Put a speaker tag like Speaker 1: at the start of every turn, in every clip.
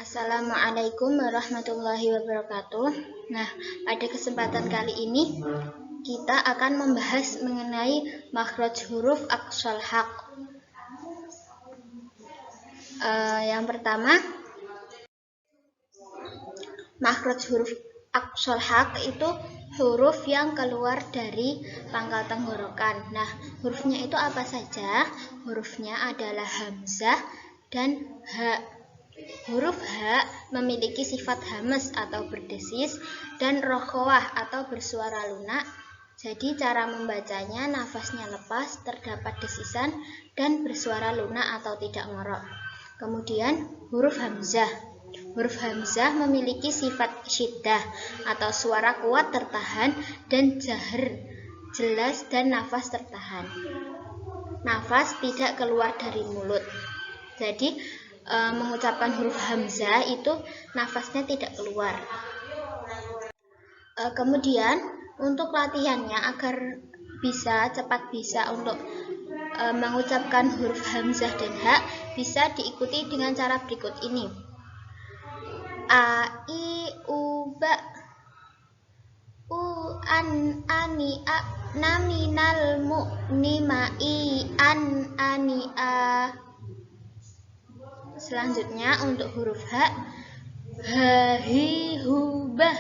Speaker 1: Assalamualaikum warahmatullahi wabarakatuh. Nah, pada kesempatan kali ini kita akan membahas mengenai makhraj huruf aqsal haq. Yang pertama, makhraj huruf aqsal haq itu huruf yang keluar dari pangkal tenggorokan. Nah, hurufnya itu apa saja? Hurufnya adalah hamzah dan ha. Huruf H memiliki sifat hamas atau berdesis dan rokhawah atau bersuara lunak. Jadi cara membacanya nafasnya lepas, terdapat desisan dan bersuara lunak atau tidak ngorok. Kemudian huruf hamzah. Huruf hamzah memiliki sifat syiddah atau suara kuat tertahan dan jahar jelas dan nafas tertahan. Nafas tidak keluar dari mulut. Jadi mengucapkan huruf hamzah itu nafasnya tidak keluar. Kemudian untuk latihannya agar cepat bisa untuk mengucapkan huruf hamzah dan ha, bisa diikuti dengan cara berikut ini. A, I, U, Ba, U, An, Ani, A, Nami, Nal, Mu, Ni, Ma, I, An, Ani, A. Selanjutnya untuk huruf H, ha, hi, hu, bah,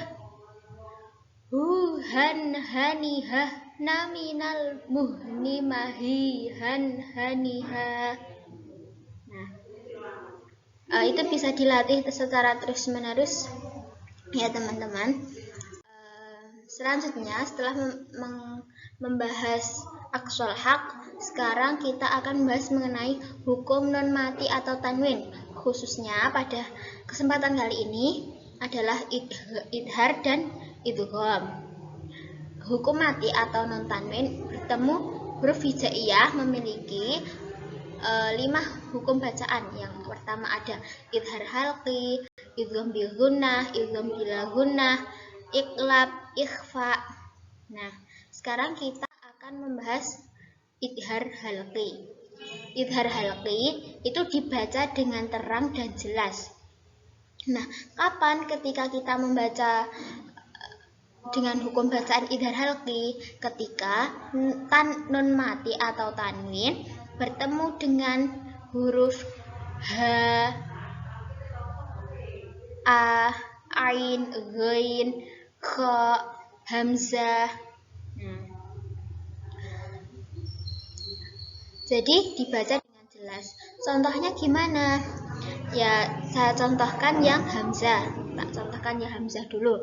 Speaker 1: hu, han, hani, hah, nami, nal, muh, ni, mahi, han, hani, ha. Nah, itu bisa dilatih secara terus-menerus ya teman-teman. Selanjutnya setelah membahas aqsal haq, sekarang kita akan membahas mengenai hukum non mati atau tanwin. Khususnya pada kesempatan kali ini adalah idhar dan idgham. Hukum mati atau non tanwin bertemu huruf hijaiyah memiliki 5 hukum bacaan. Yang pertama ada idhar halqi, idgham bil gunnah, idgham bila gunnah, iqlab, ikhfa. Nah, sekarang kita akan membahas idhar halqi. Idhar halqi itu dibaca dengan terang dan jelas. Nah, kapan ketika kita membaca dengan hukum bacaan idhar halqi? Ketika nun mati atau tanwin bertemu dengan huruf h, a, ain, ghain, kha, hamzah. Jadi dibaca dengan jelas. Contohnya gimana? Ya, saya contohkan yang hamzah. Tak contohkan yang hamzah dulu.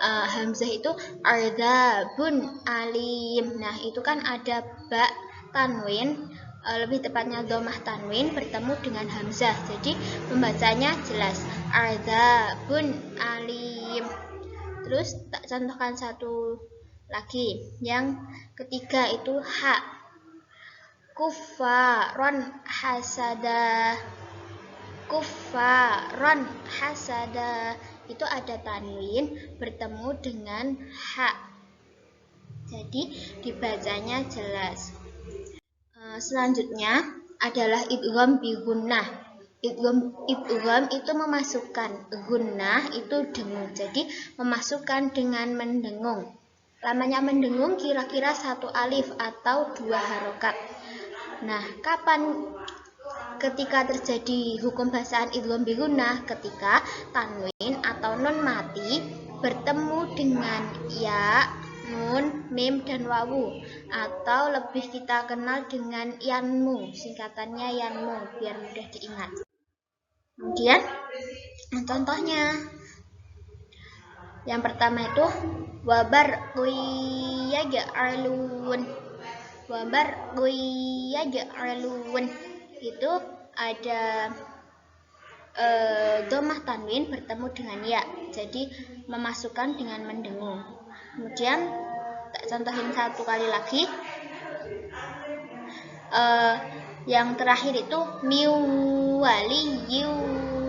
Speaker 1: Hamzah itu adzabun alim. Nah, itu kan ada ba tanwin, lebih tepatnya dhammah tanwin bertemu dengan hamzah. Jadi membacanya jelas. Adzabun alim. Terus tak contohkan satu lagi. Yang ketiga itu ha. Kuffaron hasada. Kuffaron hasada. Itu ada tanwin bertemu dengan ha. Jadi dibacanya jelas. Selanjutnya adalah idgham bi gunnah. Idgham itu memasukkan, gunnah itu dengung. Jadi memasukkan dengan mendengung. Lamanya mendengung kira-kira 1 alif atau 2 harokat. Nah, kapan ketika terjadi hukum bacaan idgham bi gunnah? Ketika tanwin atau nun mati bertemu dengan ya, nun, mim, dan wawu, atau lebih kita kenal dengan yanmu, singkatannya yanmu biar mudah diingat. Kemudian contohnya yang pertama itu wabar yaj'alun. Wabar yaj'alun itu ada dhammah tanwin bertemu dengan ya, jadi memasukkan dengan mendengung. Kemudian tak contohin satu kali lagi. Yang terakhir itu miwaliyu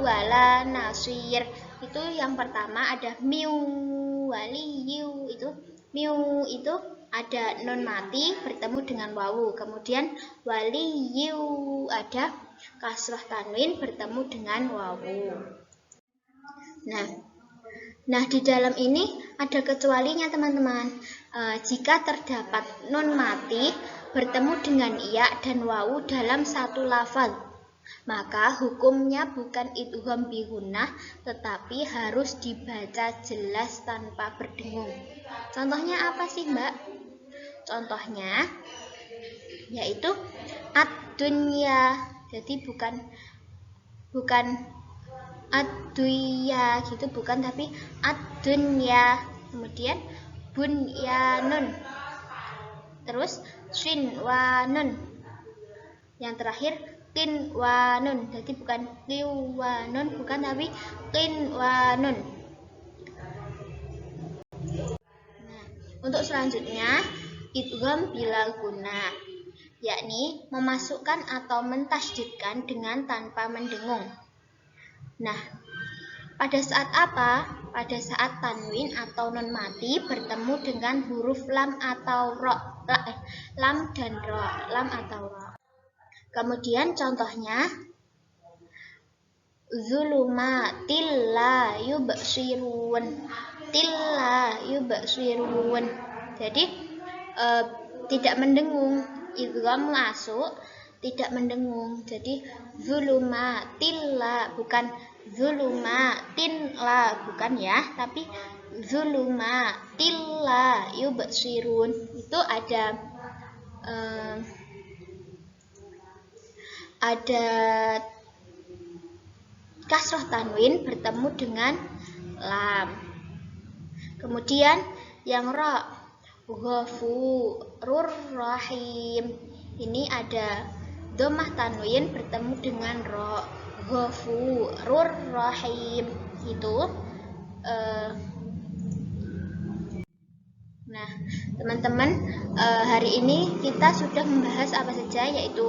Speaker 1: wala nasir. Itu yang pertama ada miwaliyu, itu miu itu ada nun mati bertemu dengan wawu. Kemudian waliyu ada kasrah tanwin bertemu dengan wawu. Nah, di dalam ini ada kecualinya teman-teman. Jika terdapat nun mati bertemu dengan ya dan wawu dalam satu lafaz, maka hukumnya bukan idgham bi gunnah, tetapi harus dibaca jelas tanpa berdengung. Contohnya apa sih, Mbak? Contohnya yaitu ad-dunya. Jadi bukan ad-duya gitu, bukan, tapi ad-dunya. Kemudian bunyanun. Terus shinwanun. Yang terakhir qinwanun. Jadi bukan qiwanun, bukan, tapi qinwanun. Nah, untuk selanjutnya idgham bila gunnah, yakni memasukkan atau mentasydidkan dengan tanpa mendengung. Nah, pada saat apa? Pada saat tanwin atau nun mati bertemu dengan huruf lam atau ro, lam dan ro, lam atau ro. Kemudian contohnya zulumatil la yubsirun, tilla yubsirun. Jadi tidak mendengung, idgham masuk, tidak mendengung. Jadi zulumatil la, bukan zulumatin la, bukan ya, tapi zulumatil la yubsirun. Itu ada kasroh tanwin bertemu dengan lam. Kemudian yang ro, ghafurur rahim, ini ada dhammah tanwin bertemu dengan ro, ghafurur rahim. Itu nah, teman-teman, hari ini kita sudah membahas apa saja, yaitu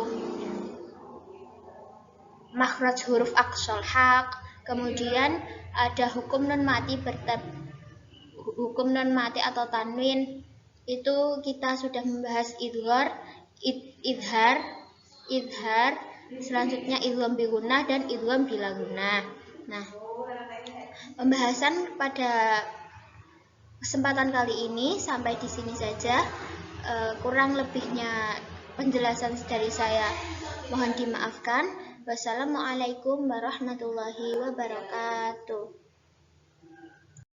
Speaker 1: makhraj huruf aqsal haq, kemudian ada hukum nun mati atau tanwin. Itu kita sudah membahas idhar, selanjutnya idgham bi gunnah dan idgham bila gunnah. Nah, pembahasan pada kesempatan kali ini sampai di sini saja. Kurang lebihnya penjelasan dari saya mohon dimaafkan. Wassalamualaikum warahmatullahi wabarakatuh.